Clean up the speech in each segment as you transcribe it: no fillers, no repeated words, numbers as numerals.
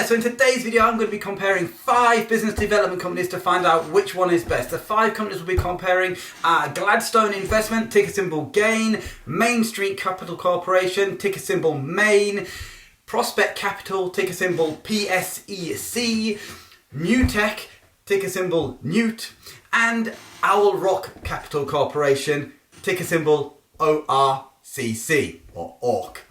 there, so in today's video I'm going to be comparing 5 business development companies to find out which one is best. The 5 companies we'll be comparing are Glaststone Investment, ticker symbol GAIN, Main Street Capital Corporation, ticker symbol MAIN, Prospect Capital, ticker symbol PSEC, Newtek, ticker symbol NEWT, and Owl Rock Capital Corporation, ticker symbol ORCC, or ORC.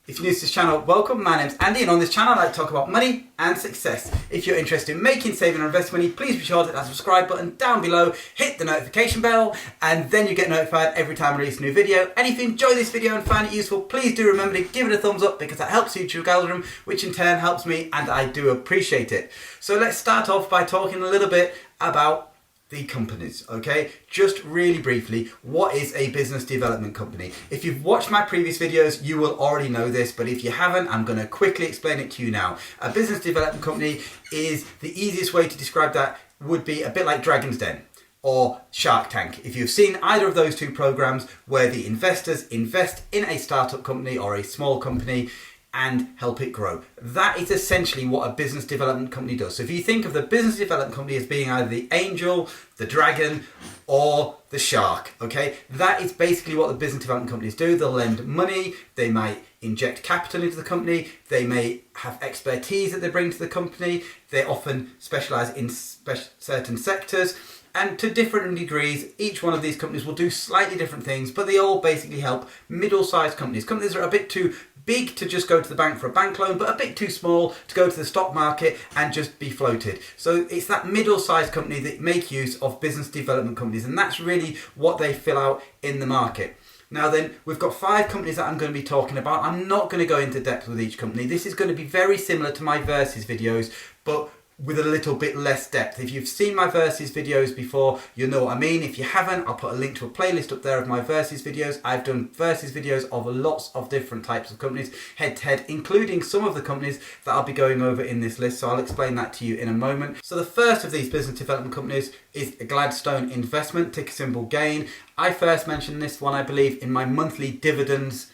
If you're new to this channel, welcome. My name's Andy, and on this channel I like to talk about money and success. If you're interested in making, saving or investing money, please be sure to hit that subscribe button down below, hit the notification bell, and then you get notified every time I release a new video. And if you enjoy this video and find it useful, please do remember to give it a thumbs up, because that helps YouTube algorithm, which in turn helps me, and I do appreciate it. So let's start off by talking a little bit about the companies, okay? Just really briefly, what is a business development company? If you've watched my previous videos, you will already know this, but if you haven't, I'm going to quickly explain it to you now. A business development company is the easiest way to describe that would be a bit like Dragon's Den or Shark Tank. If you've seen either of those two programs where the investors invest in a startup company or a small company and help it grow. That is essentially what a business development company does. So if you think of the business development company as being either the angel, the dragon, or the shark, okay? That is basically what the business development companies do. They'll lend money, they might inject capital into the company, they may have expertise that they bring to the company, they often specialise in certain sectors, and to different degrees, each one of these companies will do slightly different things, but they all basically help middle-sized companies. Companies that are a bit too big to just go to the bank for a bank loan, but a bit too small to go to the stock market and just be floated. So it's that middle-sized company that make use of business development companies, and that's really what they fill out in the market. Now then, we've got 5 companies that I'm going to be talking about. I'm not going to go into depth with each company. This is going to be very similar to my Versus videos, but with a little bit less depth. If you've seen my Versus videos before, you'll know what I mean. If you haven't, I'll put a link to a playlist up there of my Versus videos. I've done Versus videos of lots of different types of companies, head to head, including some of the companies that I'll be going over in this list, so I'll explain that to you in a moment. So the first of these business development companies is Glaststone Investment, ticker symbol GAIN. I first mentioned this one, I believe, in my monthly dividends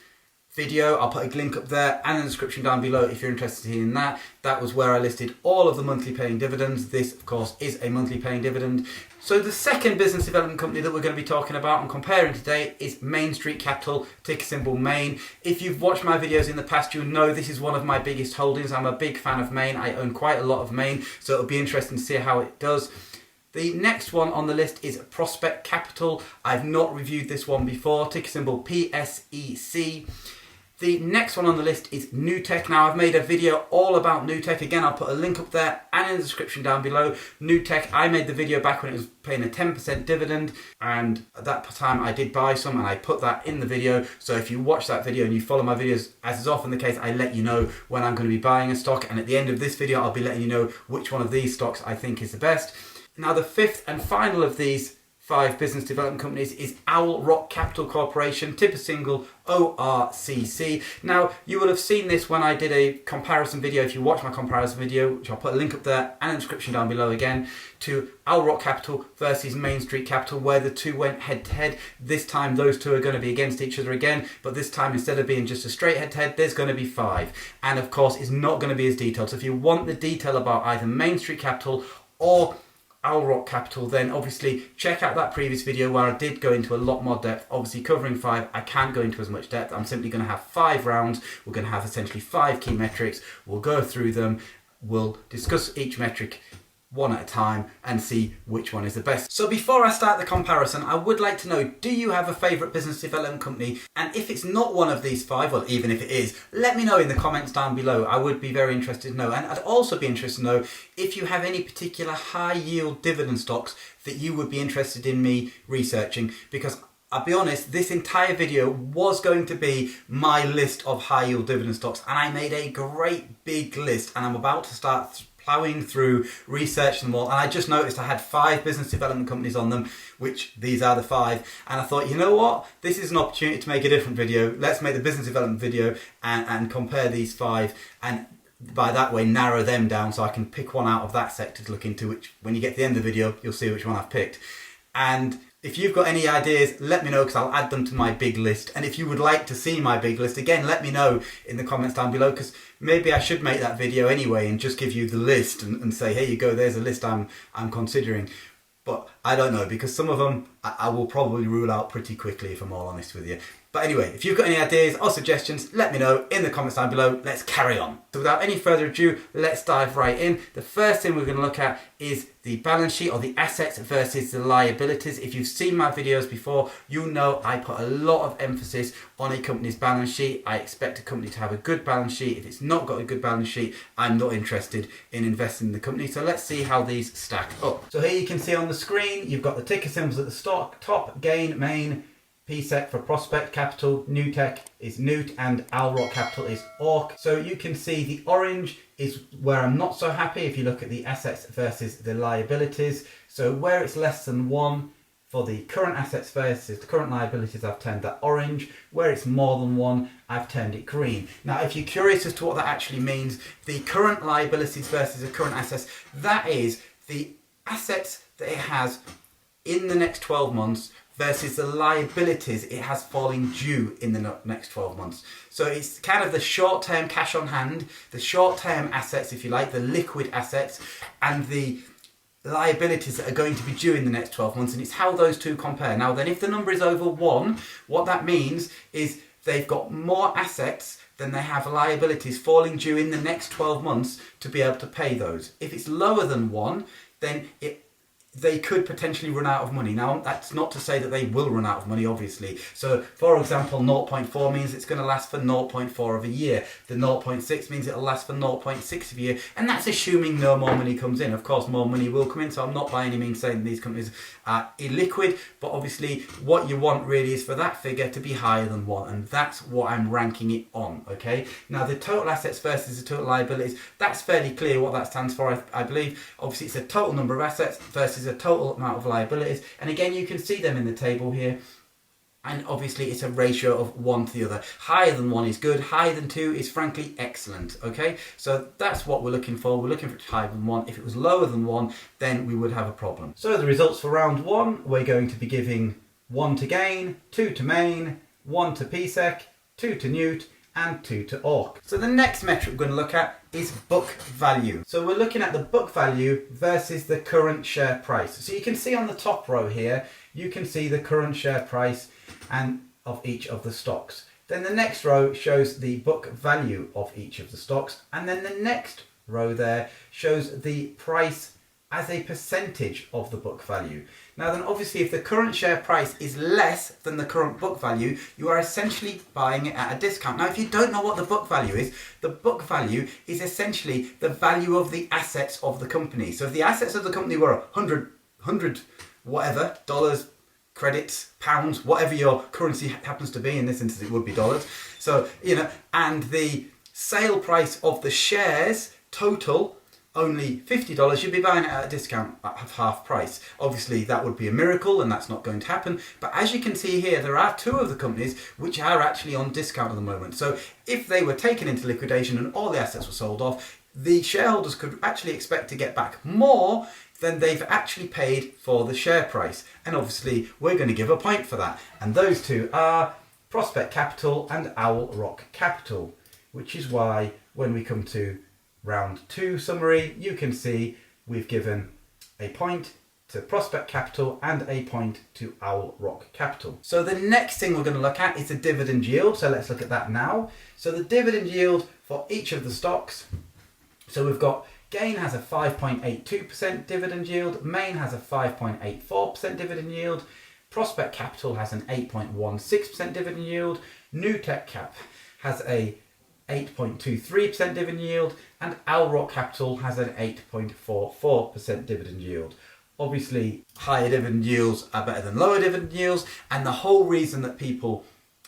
video. I'll put a link up there and in the description down below if you're interested in that. That was where I listed all of the monthly paying dividends. This, of course, is a monthly paying dividend. So the second business development company that we're going to be talking about and comparing today is Main Street Capital, ticker symbol MAIN. If you've watched my videos in the past, you'll know this is one of my biggest holdings. I'm a big fan of MAIN. I own quite a lot of MAIN, so it'll be interesting to see how it does. The next one on the list is Prospect Capital. I've not reviewed this one before, ticker symbol PSEC. The next one on the list is Newtek. Now, I've made a video all about Newtek. Again, I'll put a link up there and in the description down below. Newtek, I made the video back when it was paying a 10% dividend, and at that time I did buy some and I put that in the video. So if you watch that video and you follow my videos, as is often the case, I let you know when I'm going to be buying a stock, and at the end of this video I'll be letting you know which one of these stocks I think is the best. Now, the fifth and final of these 5 business development companies is Owl Rock Capital Corporation, ticker symbol ORCC. Now, you will have seen this when I did a comparison video. If you watch my comparison video, which I'll put a link up there and in the description down below again, to Owl Rock Capital versus Main Street Capital, where the two went head to head. This time those two are going to be against each other again, but this time, instead of being just a straight head to head, there's going to be 5. And of course, it's not going to be as detailed. So if you want the detail about either Main Street Capital or Owl Rock Capital, then obviously check out that previous video where I did go into a lot more depth. Obviously, covering 5, I can't go into as much depth. I'm simply going to have 5 rounds. We're going to have essentially 5 key metrics. We'll go through them. We'll discuss each metric one at a time and see which one is the best. So before I start the comparison, I would like to know, do you have a favourite business development company? And if it's not one of these 5, well, even if it is, let me know in the comments down below. I would be very interested to know. And I'd also be interested to know if you have any particular high yield dividend stocks that you would be interested in me researching, because I'll be honest, this entire video was going to be my list of high yield dividend stocks, and I made a great big list, and I'm about to start plowing through, researching them all, and I just noticed I had 5 business development companies on them, which these are the 5, and I thought, you know what, this is an opportunity to make a different video. Let's make the business development video and compare these 5, and by that way narrow them down so I can pick one out of that sector to look into, which when you get to the end of the video you'll see which one I've picked. And If you've got any ideas, let me know because I'll add them to my big list. And if you would like to see my big list, again, let me know in the comments down below, because maybe I should make that video anyway and just give you the list and say, here you go, there's a list I'm considering. But I don't know, because some of them I will probably rule out pretty quickly, if I'm all honest with you. But anyway, if you've got any ideas or suggestions, let me know in the comments down below. Let's carry on. So without any further ado, let's dive right in. The first thing we're going to look at is the balance sheet, or the assets versus the liabilities. If you've seen my videos before, you'll know I put a lot of emphasis on a company's balance sheet. I expect a company to have a good balance sheet. If it's not got a good balance sheet, I'm not interested in investing in the company. So let's see how these stack up. So here you can see on the screen, you've got the ticker symbols at the top, gain, main, PSEC for Prospect Capital, Newtek is NEWT, and Alrock Capital is ORC. So you can see the orange is where I'm not so happy if you look at the assets versus the liabilities. So where it's less than 1 for the current assets versus the current liabilities, I've turned that orange. Where it's more than 1, I've turned it green. Now, if you're curious as to what that actually means, the current liabilities versus the current assets, that is the assets that it has in the next 12 months versus the liabilities it has falling due in the next 12 months. So it's kind of the short-term cash on hand, the short-term assets, if you like, the liquid assets, and the liabilities that are going to be due in the next 12 months, and it's how those two compare. Now then, if the number is over 1, what that means is they've got more assets than they have liabilities falling due in the next 12 months to be able to pay those. If it's lower than 1, then they could potentially run out of money. Now, that's not to say that they will run out of money, obviously. So, for example, 0.4 means it's going to last for 0.4 of a year. The 0.6 means it'll last for 0.6 of a year. And that's assuming no more money comes in. Of course, more money will come in. So I'm not by any means saying these companies are illiquid. But obviously, what you want really is for that figure to be higher than 1. And that's what I'm ranking it on, okay? Now, the total assets versus the total liabilities, that's fairly clear what that stands for, I believe. Obviously, it's the total number of assets versus a total amount of liabilities, and again you can see them in the table here, and obviously it's a ratio of 1 to the other. Higher than 1 is good, higher than 2 is frankly excellent, okay? So that's what we're looking for. We're looking for it higher than 1. If it was lower than 1, then we would have a problem. So the results for round 1, we're going to be giving 1 to gain, 2 to main, 1 to PSEC, 2 to NEWT, and 2 to ORC. So the next metric we're going to look at is book value. So we're looking at the book value versus the current share price. So you can see on the top row here, you can see the current share price and of each of the stocks. Then the next row shows the book value of each of the stocks, and then the next row there shows the price as a percentage of the book value. Now then, obviously, if the current share price is less than the current book value, you are essentially buying it at a discount. Now, if you don't know what the book value is, the book value is essentially the value of the assets of the company. So if the assets of the company were 100 whatever, dollars, credits, pounds, whatever your currency happens to be, in this instance it would be dollars. So, and the sale price of the shares total only $50, you'd be buying it at a discount of half price. Obviously, that would be a miracle, and that's not going to happen. But as you can see here, there are 2 of the companies which are actually on discount at the moment. So if they were taken into liquidation and all the assets were sold off, the shareholders could actually expect to get back more than they've actually paid for the share price. And obviously, we're going to give a point for that. And those 2 are Prospect Capital and Alrock Capital, which is why when we come to round 2 summary, you can see we've given a point to Prospect Capital and a point to Alrock Capital. So the next thing we're going to look at is the dividend yield. So let's look at that now. So the dividend yield for each of the stocks. So we've got Gain has a 5.82% dividend yield, Main has a 5.84% dividend yield, Prospect Capital has an 8.16% dividend yield, Newtek Cap has a 8.23% dividend yield, and Alrock Capital has an 8.44% dividend yield. Obviously, higher dividend yields are better than lower dividend yields, and the whole reason that people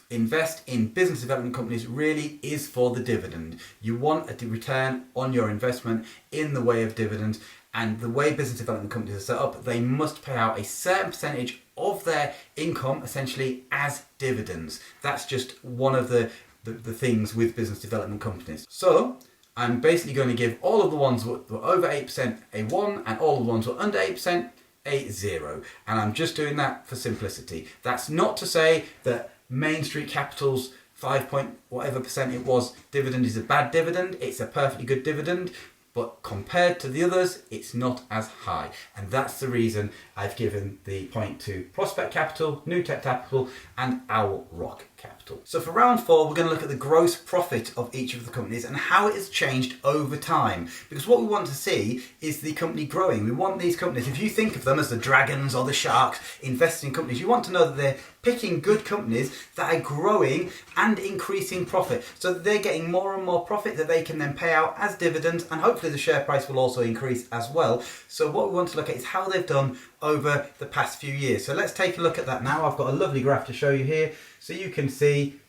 invest in business development companies really is for the dividend. You want a return on your investment in the way of dividends, and the way business development companies are set up, they must pay out a certain percentage of their income essentially as dividends. That's just one of the things with business development companies. So I'm basically going to give all of the ones that were over 8% a 1 and all the ones that were under 8% 80. And I'm just doing that for simplicity. That's not to say that Main Street Capital's 5 point whatever percent it was dividend is a bad dividend. It's a perfectly good dividend, but compared to the others, it's not as high. And that's the reason I've given the point to Prospect Capital, Newtek Capital, and Owl Rock Capital. So for round 4, we're going to look at the gross profit of each of the companies and how it has changed over time. Because what we want to see is the company growing. We want these companies, if you think of them as the dragons or the sharks, investing in companies, you want to know that they're picking good companies that are growing and increasing profit. So that they're getting more and more profit that they can then pay out as dividends, and hopefully the share price will also increase as well. So what we want to look at is how they've done over the past few years. So let's take a look at that now. I've got a lovely graph to show you here. So you can see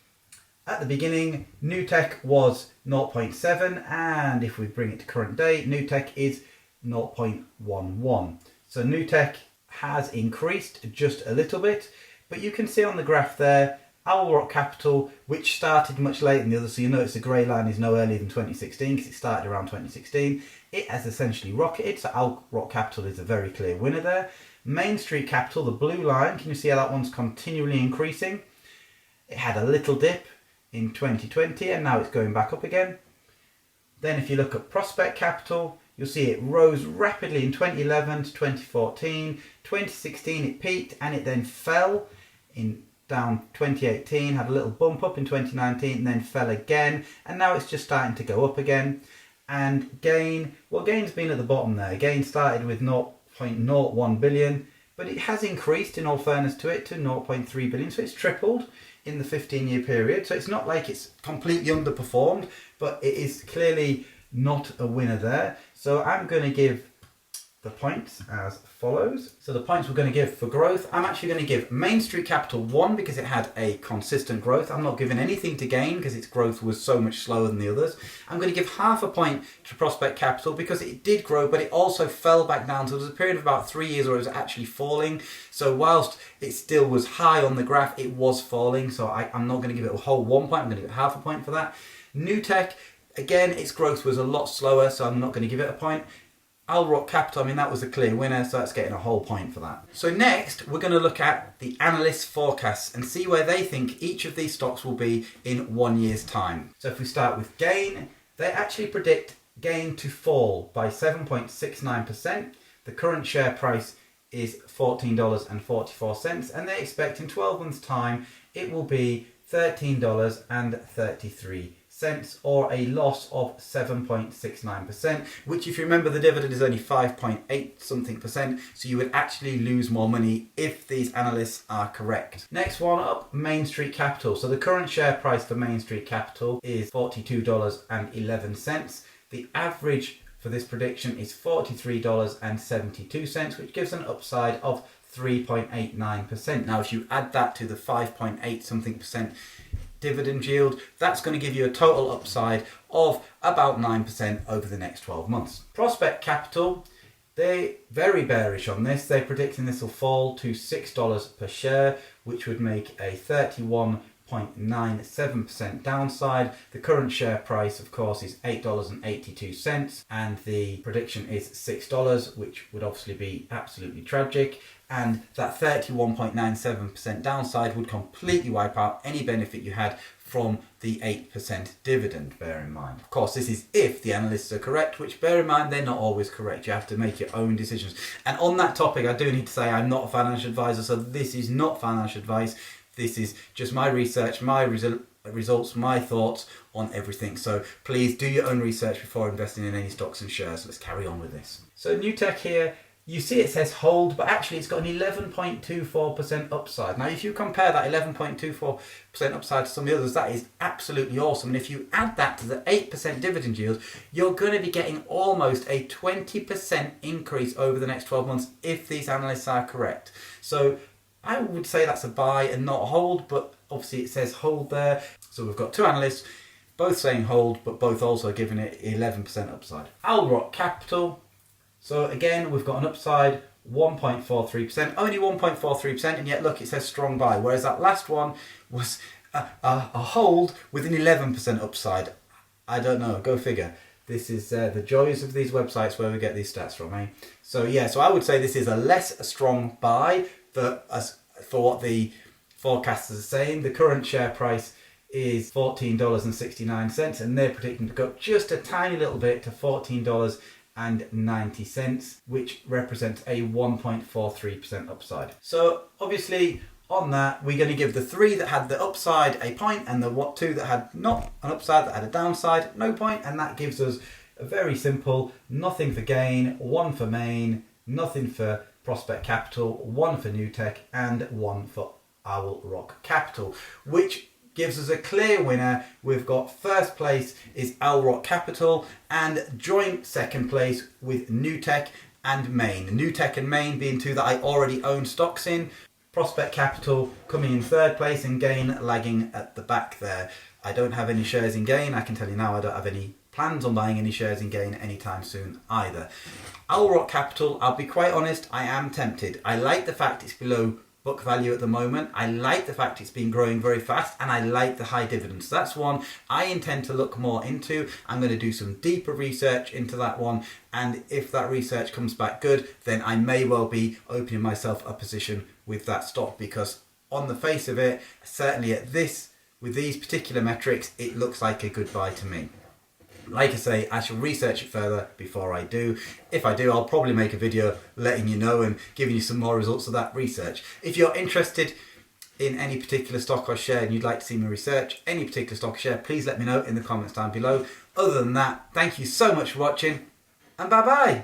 at the beginning, Newtek was 0.7, and if we bring it to current day, Newtek is 0.11. So Newtek has increased just a little bit, but you can see on the graph there, Owl Rock Capital, which started much later than the others, so you notice the grey line is no earlier than 2016 because it started around 2016. It has essentially rocketed, so Owl Rock Capital is a very clear winner there. Main Street Capital, the blue line, can you see how that one's continually increasing? It had a little dip in 2020 and now it's going back up again. Then if you look at Prospect Capital, you'll see it rose rapidly in 2011 to 2014. 2016 it peaked and it then fell in down 2018, had a little bump up in 2019 and then fell again, and now it's just starting to go up again. And Gain, well, Gain's been at the bottom there. Gain started with 0.01 billion, but it has increased, in all fairness to it, to 0.3 billion, so it's tripled in the 15-year period. So it's not like it's completely underperformed, but it is clearly not a winner there. So I'm going to give the points as follows. So the points we're going to give for growth, I'm actually going to give Main Street Capital 1 because it had a consistent growth. I'm not giving anything to Gain because its growth was so much slower than the others. I'm going to give half a point to Prospect Capital because it did grow, but it also fell back down. So there was a period of about 3 years where it was actually falling. So whilst it still was high on the graph, it was falling. So I'm not going to give it a whole 1 point. I'm going to give it half a point for that. Newtek, again, its growth was a lot slower, so I'm not going to give it a point. Owl Rock Capital, I mean, that was a clear winner, so that's getting a whole point for that. So next, we're going to look at the analysts' forecasts and see where they think each of these stocks will be in 1 year's time. So if we start with Gain, they actually predict Gain to fall by 7.69%. The current share price is $14.44, and they expect in 12 months' time it will be $13.33. Or a loss of 7.69%, which, if you remember, the dividend is only 5.8 something percent, so you would actually lose more money if these analysts are correct. Next one up, Main Street Capital. So the current share price for Main Street Capital is $42.11. The average for this prediction is $43.72, which gives an upside of 3.89%. Now, if you add that to the 5.8 something percent dividend yield, that's going to give you a total upside of about 9% over the next 12 months. Prospect Capital, they're very bearish on this. They're predicting this will fall to $6 per share, which would make a 31.97% downside. The current share price, of course, is $8.82, and the prediction is $6, which would obviously be absolutely tragic. And that 31.97% downside would completely wipe out any benefit you had from the 8% dividend, bear in mind. Of course, this is if the analysts are correct, which, bear in mind, they're not always correct. You have to make your own decisions. And on that topic, I do need to say I'm not a financial advisor, so this is not financial advice. This is just my research, my results, my thoughts on everything. So please do your own research before investing in any stocks and shares. Let's carry on with this. So Newtek here, you see it says hold, but actually it's got an 11.24% upside. Now, if you compare that 11.24% upside to some of the others, that is absolutely awesome. And if you add that to the 8% dividend yield, you're going to be getting almost a 20% increase over the next 12 months if these analysts are correct. So I would say that's a buy and not a hold, but obviously it says hold there. So we've got two analysts, both saying hold, but both also giving it 11% upside. Owl Rock Capital. So again, we've got an upside 1.43%, only 1.43%, and yet look, it says strong buy, whereas that last one was a hold with an 11% upside. I don't know, go figure. This is the joys of these websites where we get these stats from, eh? So yeah, so I would say this is a less strong buy for what the forecasters are saying. The current share price is $14.69 and they're predicting to go up just a tiny little bit to $14.90, which represents a 1.43% upside. So obviously on that, we're going to give the 3 that had the upside a point and the 2 that had not an upside, that had a downside, no point, and that gives us a very simple nothing for gain, 1 for main, nothing for Prospect Capital, 1 for Newtek, and 1 for Owl Rock Capital, which gives us a clear winner. We've got first place is Owl Rock Capital and joint second place with Newtek and Main. Newtek and Main being 2 that I already own stocks in. Prospect Capital coming in third place and Gain lagging at the back there. I don't have any shares in Gain. I can tell you now I don't have any plans on buying any shares in Gain anytime soon either. Owl Rock Capital, I'll be quite honest, I am tempted. I like the fact it's below book value at the moment. I like the fact it's been growing very fast and I like the high dividends. That's one I intend to look more into. I'm going to do some deeper research into that one, and if that research comes back good, then I may well be opening myself a position with that stock, because on the face of it, certainly with these particular metrics, it looks like a good buy to me. Like I say, I shall research it further before I do. If I do, I'll probably make a video letting you know and giving you some more results of that research. If you're interested in any particular stock or share and you'd like to see me research any particular stock or share, please let me know in the comments down below. Other than that, thank you so much for watching, and bye bye.